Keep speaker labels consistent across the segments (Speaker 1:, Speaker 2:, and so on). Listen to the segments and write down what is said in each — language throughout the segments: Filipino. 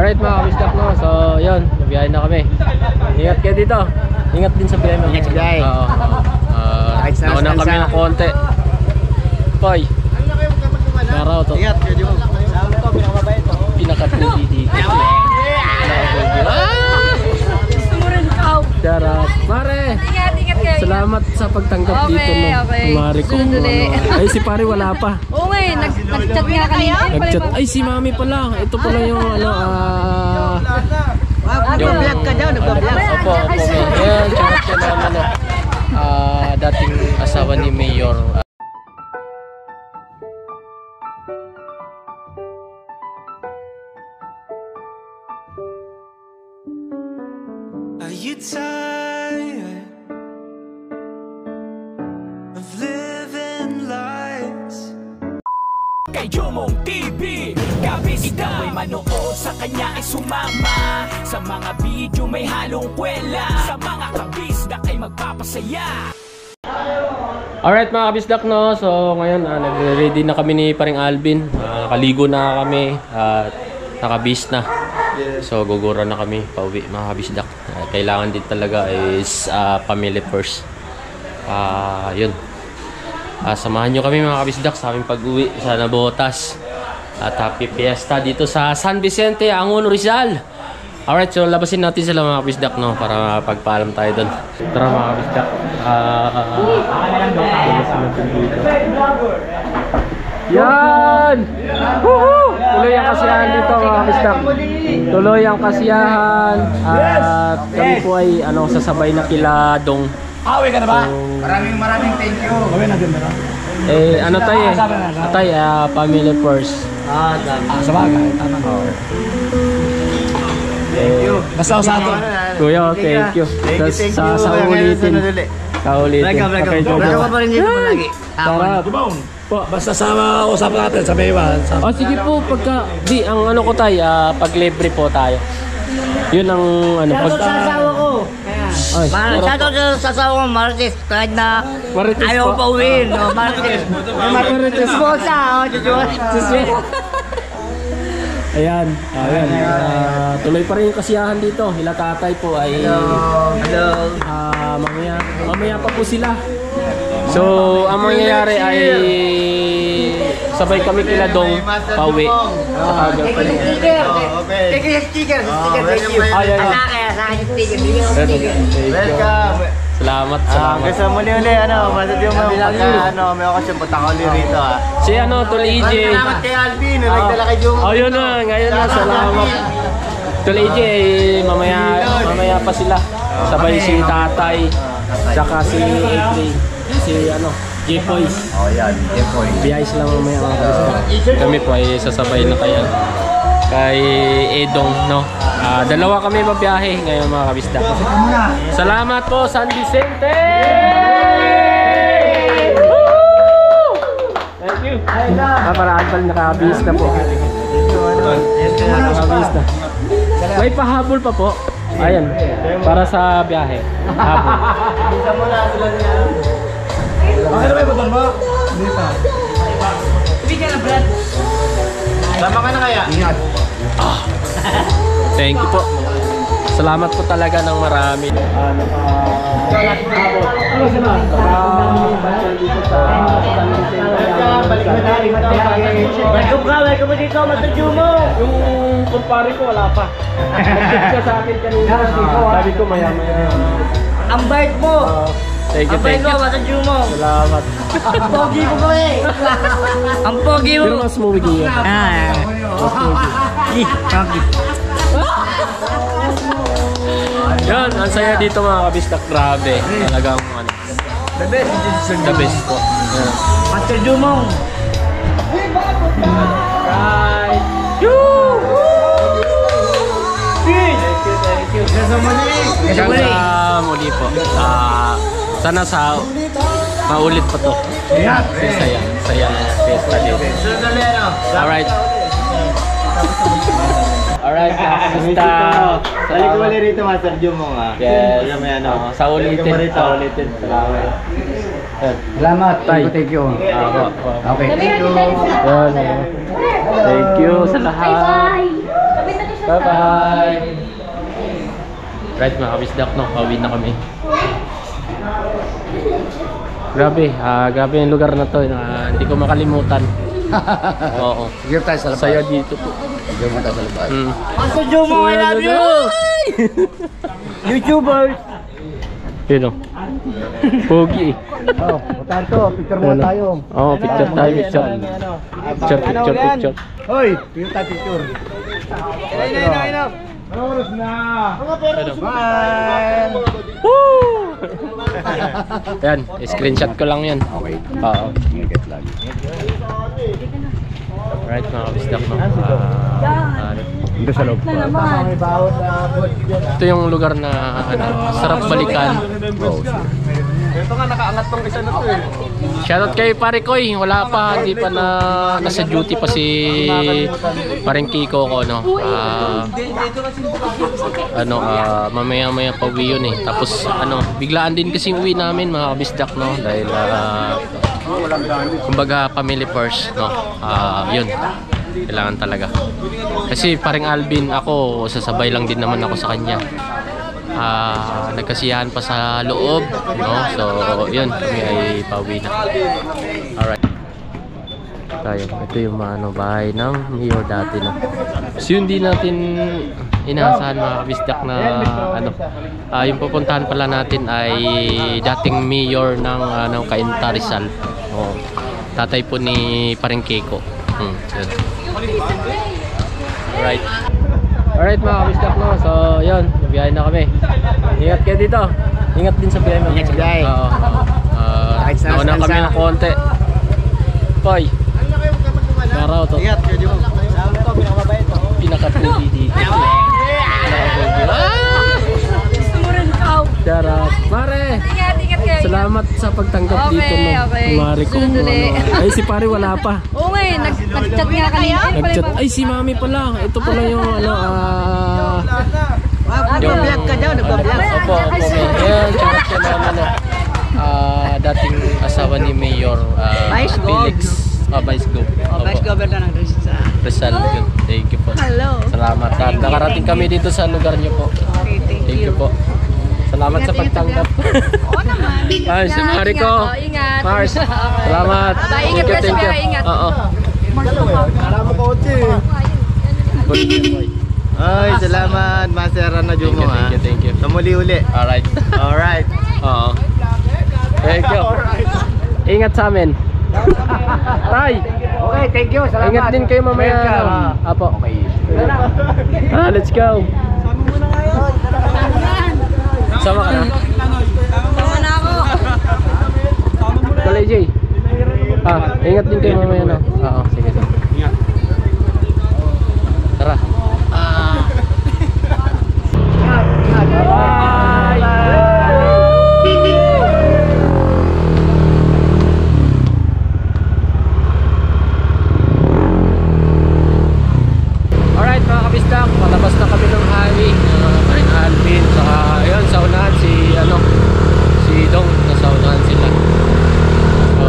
Speaker 1: Alright mga kabisdak, no? So yun, nabiyahe na kami. Ingat kayo dito. Ingat din sa biyahe mo.
Speaker 2: Ingat sa biyahe.
Speaker 1: Oo. Nauna kami ng konti. Koy. Naraw to.
Speaker 2: Ingat kayo dito. Saan to? Pinakamabait to.
Speaker 1: Pinaka-2D dito. Charot. Mare!
Speaker 3: Ingat kayo.
Speaker 1: Salamat sa pagtanggap dito, no? Mare ko. Ay, si pare wala pa.
Speaker 3: Oo nga, nag-chat nga kanina.
Speaker 1: Nag-chat. Ay, si mami pala. Ito pala yung ano,
Speaker 2: Nagbablog ka daw, nagbablog.
Speaker 1: Opo. Ayan, charot ka naman, no? Dating asawa ni Mayor.
Speaker 4: Are you tired of living lies?
Speaker 5: Kay Jomong TV, kabis ikaw ay manood, sa kanya ay sumama. Sa mga video may halong kwela, sa mga kabisdak ay magpapasaya.
Speaker 1: Alright mga kabisdak, no? So ngayon nagre-ready na kami ni paring Alvin. Nakaligo na kami at nakabis na. So gugura na kami pauwi mga kabisdak. Kailangan din talaga is family first. Yun. Samahan nyo kami mga kabisdak sa aming pag-uwi sa Nabotas. At happy fiesta dito sa San Vicente, Angon, Rizal. Alright, so labasin natin sila mga kabisdak, no? Para pagpaalam tayo doon. Tara mga kabisdak. Yan! Woohoo! Tuloy ang kasiyahan dito mga kabisdak. Tuloy ang kasiyahan. At kami po ay sasabay na kila Dong.
Speaker 2: Awi ka na ba? Maraming thank you. Gawin natin ba?
Speaker 1: Tay, family first.
Speaker 2: Sa bagay. Thank you. Basta ako sa ato.
Speaker 1: Kuya, thank you. Sa ulitin. Okay,
Speaker 2: Vlog pa rin dito palagi.
Speaker 1: Sarap.
Speaker 2: Po, basta sama usapan natin sa Maywan.
Speaker 1: Sige po, pagka ang ko tay, pag libre po tayo. Yun ang
Speaker 2: Shoutout sa asawa ko. Shoutout sa asawa ko, Marites. Kahit na ayaw pa uwiin. Marites. Marites po sa
Speaker 1: Ayan. Tuloy pa rin yung kasiyahan dito. Hila tatay po ay
Speaker 2: Hello.
Speaker 1: Mamaya pa po sila. So ang mangyayari ay sabay kami kila Dong pauwi. Saka girlfriend.
Speaker 2: Thank you sa sticker. Thank you. Sa akin sticker. Welcome.
Speaker 1: Salamat.
Speaker 2: Kasi muli, masad yung may okasyon, punta ka ulit rito
Speaker 1: Si Tol EJ.
Speaker 2: Salamat kay Alvin, nagdala kay Jung.
Speaker 1: Yun na, ngayon na, salamat. Tol EJ, mamaya pa sila. Sabay si tatay, saka si April, si J-Boys.
Speaker 2: Yan, J-Boys.
Speaker 1: Biyay sila mamaya mga kabisdak. Kami po ay sasabay na kay Edong, no? Dalawa kami mabiyahe ngayon mga kabisdak. Salamat po San Vicente! Thank you! Maraan pala nakabis na po. Nakabis na. May pahabol pa po. Ayan, para sa biyahe. Habol.
Speaker 2: Isa mo na sila niya.
Speaker 4: Bakit na may butang mo? Hindi pa.
Speaker 2: Bigyan na, Brad. Sama ka na kaya? Ingat.
Speaker 1: Thank you po. Salamat po talaga ng marami.
Speaker 2: Welcome dito, Master Jumo.
Speaker 1: Yung kumpare ko wala pa. Nag-tip ka sa akin kanina. Sabi ko maya-maya.
Speaker 2: Ang bait mo.
Speaker 1: Thank you, thank you.
Speaker 2: Master Jumo.
Speaker 1: Salamat.
Speaker 2: Ang pogi mo ba eh. Ang pogi mo.
Speaker 1: Pero mas movie yan.
Speaker 2: Pogi.
Speaker 1: Yan, ang saya dito mga kabisdak. Grabe. Talagang
Speaker 2: The best.
Speaker 1: the best po. Yan.
Speaker 2: Master Jumong.
Speaker 1: Right.
Speaker 2: Thank you.
Speaker 1: Hanggang muli po. Sana maulit pa to. Saya na fiesta dito. Alright. Alright, basta.
Speaker 2: Balik ko ulit rito, Master Jumong
Speaker 1: Yes. Sa ulitin.
Speaker 2: Salamat.
Speaker 1: Salamat.
Speaker 2: Thank you.
Speaker 1: Okay. Thank you sa lahat. Bye-bye! Right mga kabisdak, no? Pauwi na kami. Grabe, grabe yung lugar na to. Hindi ko makalimutan. Oo.
Speaker 2: Sige tayo sa labas.
Speaker 1: Saya dito po.
Speaker 2: Sige tayo sa labas.
Speaker 1: Pastor
Speaker 2: Jomo, I love you! YouTubers!
Speaker 1: Yun o. Pogi.
Speaker 2: Oh, puntahan to. Picture muna tayo.
Speaker 1: Oo, picture tayo. Picture.
Speaker 2: Hoy, picture tayo picture. Ayun. Oras na. Bye!
Speaker 1: Woo! Yan, screenshot ko lang yan.
Speaker 2: Okay.
Speaker 1: Oo.
Speaker 2: Ingat lang.
Speaker 1: Alright mga kabisdak, no?
Speaker 2: Dito sa loob.
Speaker 1: Ito yung lugar na sarap balikan.
Speaker 4: Ito nga, nakaangat tong isa na to eh.
Speaker 1: Shoutout kay Pare Koy, wala pa, hindi pa nasa duty pa si Paring Kiko ko, no. Mamaya pa uwi yun eh. Tapos biglaan din kasi uwi namin mga kabisdak, no, dahil kumbaga family first, no. Yun. Kailangan talaga. Kasi Paring Alvin, ako sasabay lang din naman ako sa kanya. Nagkasiyahan pa sa loob, no? So yun, kami ay pauwi na. Alright tayo, ito yung bahay ng mayor dati, no? So yun, di natin inaasahan mga kabisdak na yung pupuntahan pala natin ay dating mayor ng Cainta, Rizal. Tatay po ni Paring Kiko. Yun. Alright mga kabisdak, no? So yun, nabiyahin na kami. Ingat kayo dito. Ingat din sa biyahe.
Speaker 2: Ingat sa biyahe.
Speaker 1: Oo. Nauna kami ng konti. Koy. Karaw to.
Speaker 2: Ingat kayo dito. Saan to? Pinakababay to.
Speaker 1: Pinaka-2D dito.
Speaker 3: Gusto mo rin ikaw.
Speaker 1: Charot. Mare!
Speaker 3: Ingat kayo.
Speaker 1: Salamat sa pagtanggap
Speaker 3: Okay,
Speaker 1: dito, no?
Speaker 3: okay.
Speaker 1: Mare ko.
Speaker 3: Sunod ulit.
Speaker 1: Ay, si pare wala pa.
Speaker 3: Oo nga eh, nag-chat nga kanina.
Speaker 1: Nag-chat. Ay, si mami pala. Ito pala yung
Speaker 2: Nagbablog ka daw, nagbablog.
Speaker 1: Opo. Ayan, charot ka naman, no? Dating asawa ni Mayor
Speaker 2: Vice Gov.
Speaker 1: Felix. Vice Gov.
Speaker 2: Vice Governor ng
Speaker 1: Rizal. Yun. Thank you po.
Speaker 2: Hello.
Speaker 1: Salamat. At nakarating kami dito sa lugar niyo po.
Speaker 2: Okay,
Speaker 1: Thank you po. Salamat sa pagtanggap.
Speaker 3: Oo naman.
Speaker 1: Ay, si Mariko.
Speaker 3: Ingat.
Speaker 1: Mars. Salamat.
Speaker 3: Bye, ingat ka sa kaya, ingat.
Speaker 1: Oo.
Speaker 2: Alam mo kotse. Ay, salamat. Masera na Jumo ha.
Speaker 1: Thank you.
Speaker 2: Namuli uli.
Speaker 1: Alright.
Speaker 2: Alright.
Speaker 1: Oo. Thank you. Ingat sa amin. Tay.
Speaker 2: Okay, thank you. Salamat.
Speaker 1: Ingat din kayo mamaya. Apo.
Speaker 2: Okay.
Speaker 1: Let's go. Sama ka na?
Speaker 3: Sama na ako.
Speaker 1: Kalay, Jay. Ingat din kayo mamaya, no? Oo, sige. Ingat. Tara. Alright mga kabisdak, palabas na kami ng highway. Paring Alvin, saka ayun, sa unahan si Dong, nasa unahan sila. So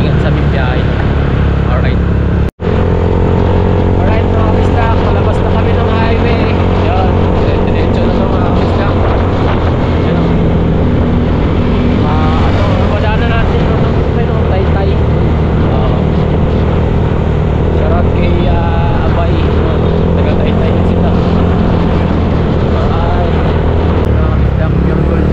Speaker 1: ingat sa biyahe. Alright mga kabisdak, palabas na kami ng highway. Ayun, diretso na mga kabisdak. Wala na natin ng Taytay. Shoutout kay Abay, taga-Taytay sila. Ay, nakakisdak yung gold.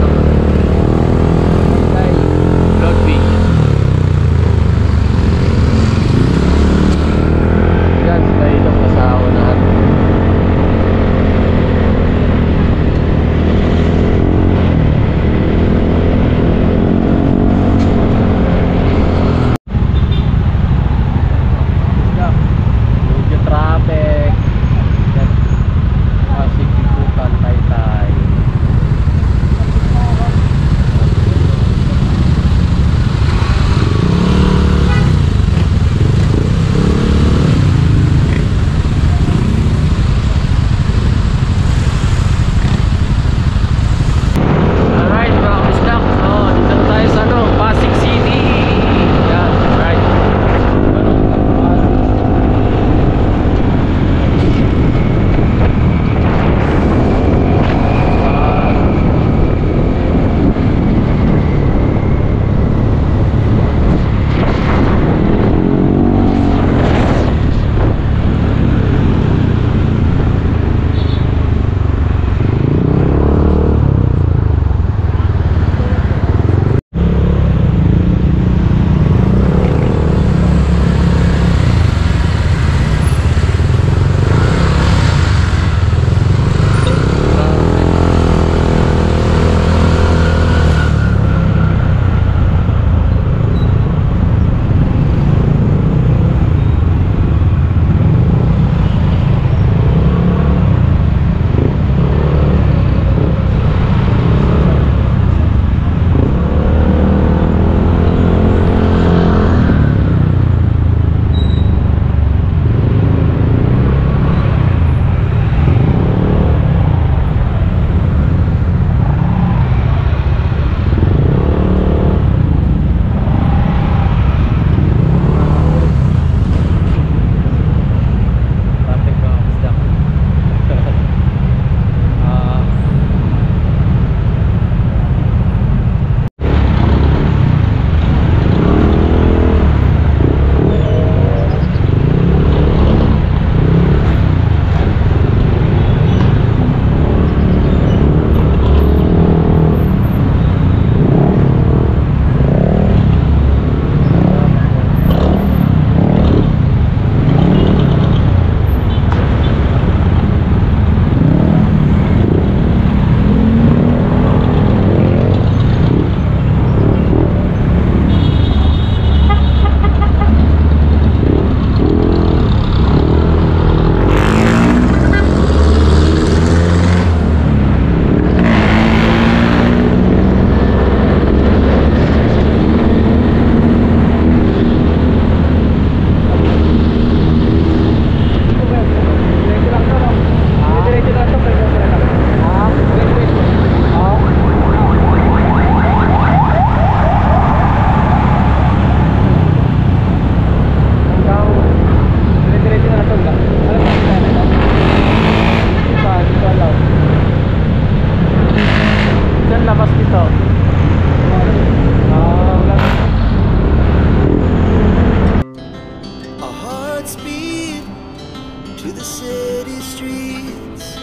Speaker 6: to the city streets,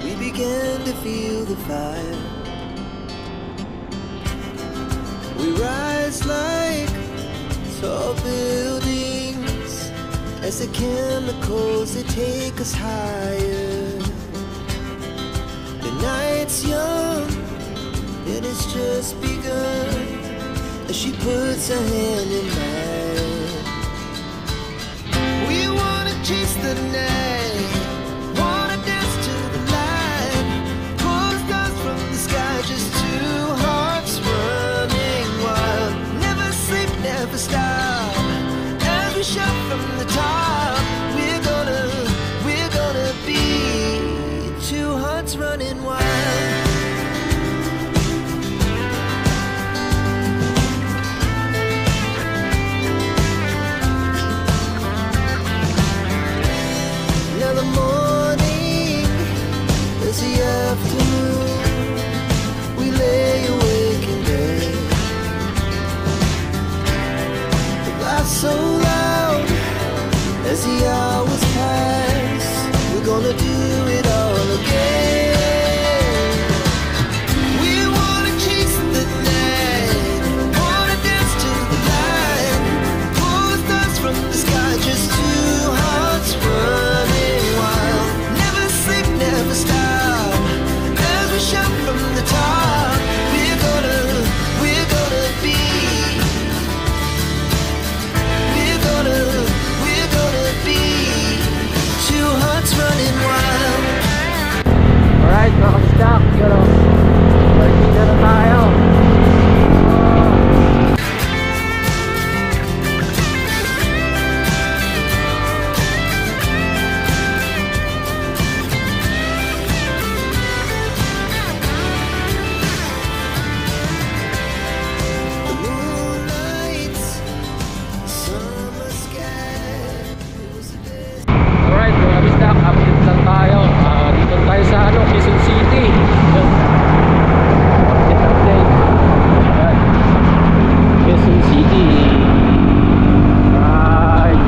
Speaker 6: we began to feel the fire. We rise like tall buildings as the chemicals they take us higher. The night's young and it's just begun as she puts her hand in mine. We wanna chase the night, wanna dance to the light, pull the stars from the sky, just two hearts running wild. Never sleep, never stop, as we shout from the top. We're gonna be two hearts running wild. Now the morning is the afternoon. We lay awake in bed. The laughs so loud as the hours pass. We're gonna do it all again. We wanna chase the night, wanna dance to the light, pull the stars from the sky, just two hearts running wild. Never sleep, never stop, as we shout from the top. We're gonna be, we're gonna be two hearts running wild.
Speaker 1: Alright, mga kabisdak, yun o. Parking na tayo.
Speaker 6: The moonlight, summer sky, it was the best.
Speaker 1: Alright, mga kabisdak, update lang tayo. Dito tayo sa Quezon City. Yun. Update. Ayan. Quezon City. Right.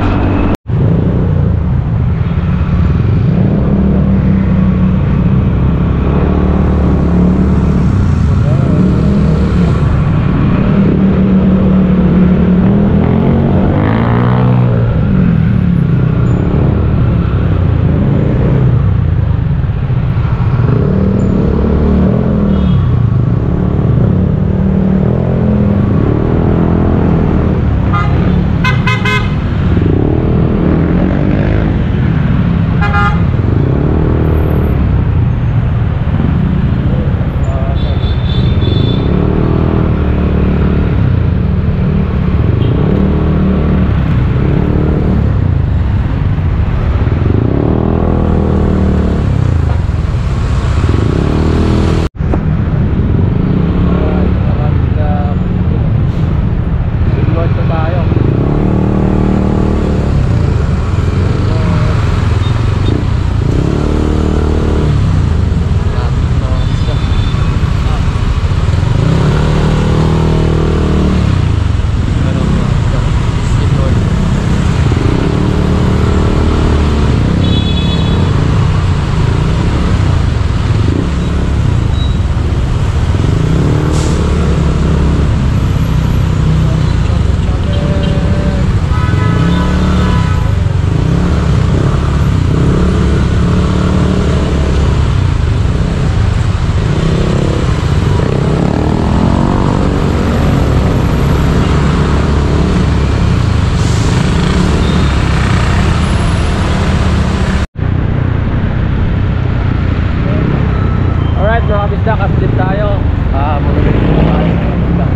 Speaker 1: Alright, mga kabisdak, update tayo. Monumento na tayo, mga kabisdak.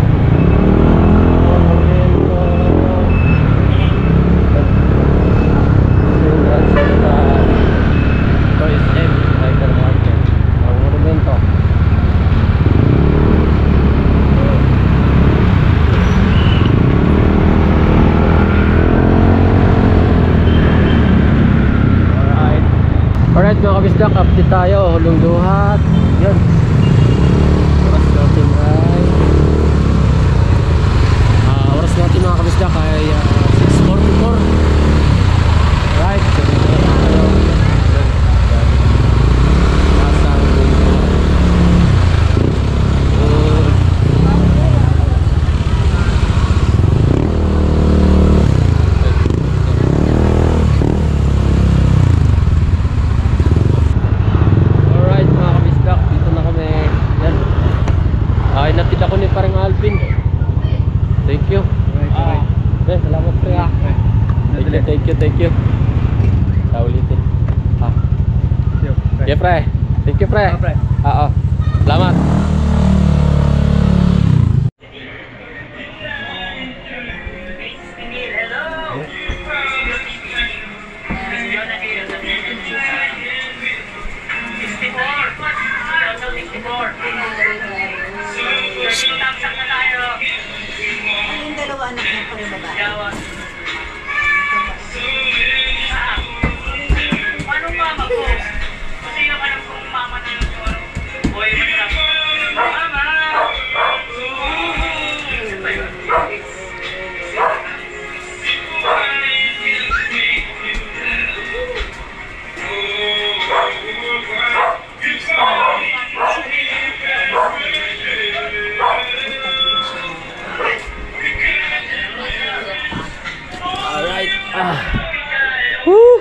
Speaker 1: Monumento. Ito is M, Rider Market. Monumento. Alright, mga kabisdak, update tayo. Hulong Duhat. Yan. Oras natin ay oras natin, mga kabisdak, ay 6:44. Right, so dito na tayo. Yeah, pre. Thank you, pre. Oo. Salamat.
Speaker 3: Yung dalawa anak niya pa rin babae.
Speaker 1: Alright. Woo!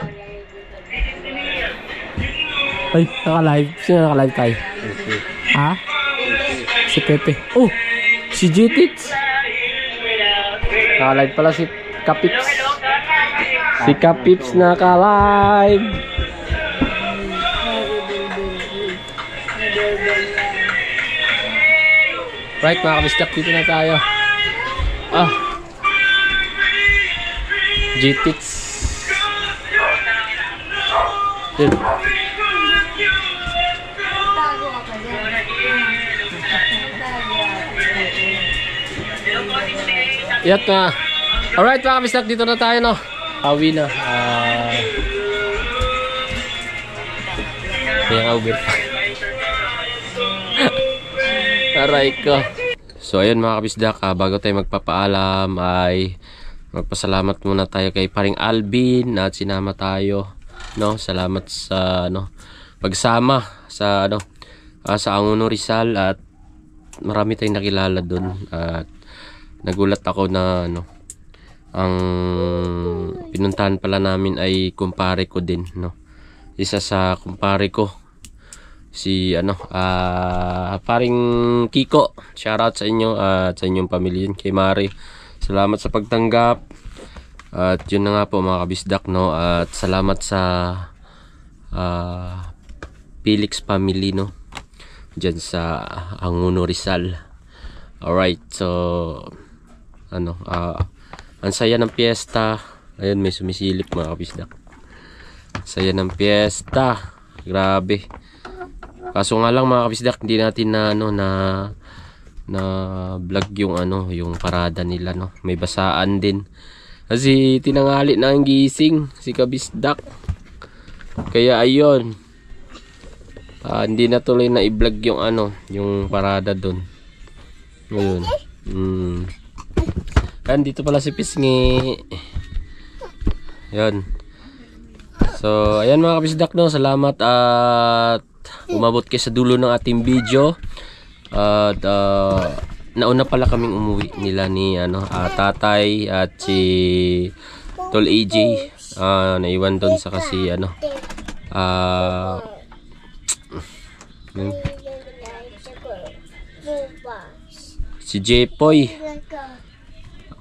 Speaker 1: Ay, naka-live. Sino naka-live tayo? Ha? Si Pepe. Oh! Si Jitits. Naka-live pala si Kapips. Si Kapips naka-live. Right, mga kabisdak, dito na tayo. Ah. Jitits. Yun. Yat na. Alright mga kabisdak, dito na tayo, no? Awi na. Yang Aubert. Aray ko. So ayun mga kabisdak, bago tayo magpapaalam ay magpasalamat muna tayo kay Paring Alvin at sinama tayo, no? Salamat sa pagsama sa sa Angono Rizal at marami tayong nakilala doon at nagulat ako na ang pinuntahan pala namin ay kumpare ko din, no? Isa sa kumpare ko si Paring Kiko. Shoutout sa inyo at sa inyong pamilya, kay Mari. Salamat sa pagtanggap. At yun na nga po mga kabisdak, no? At salamat sa Felix family, no? Diyan sa Angono Rizal. Alright, so ang saya ng piyesta. Ayun, may sumisilip mga kabisdak. Saya ng piyesta. Grabe. Kaso nga lang mga kabisdak, hindi natin na vlog yung yung parada nila, no? May basaan din. Kasi tinanghali na ang gising si kabisdak. Kaya ayun. Hindi na tuloy na i-vlog yung yung parada doon. Ayun. Dito pala si Pisngi. Ayun. So, ayan mga kabisdak, no? Salamat at umabot kayo sa dulo ng ating video. At nauna pala kaming umuwi nila ni tatay at si Tol AJ. Naiwan doon sa kasi si Jepoy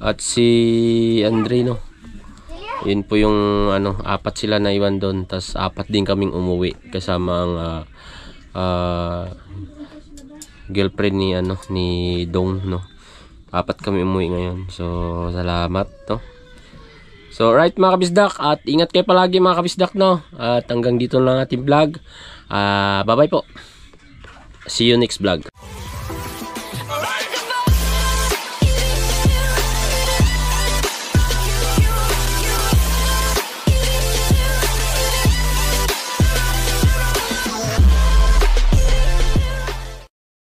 Speaker 1: at si Andre, no? Yun po yung apat sila na iwan doon, tas apat din kaming umuwi kasama ang girlfriend ni Dong, no? Apat kami umuwi ngayon. So salamat, no? So right mga kabisdak, at ingat kayo palagi mga kabisdak, no? At hanggang dito lang ating vlog. Bye bye po. See you next vlog.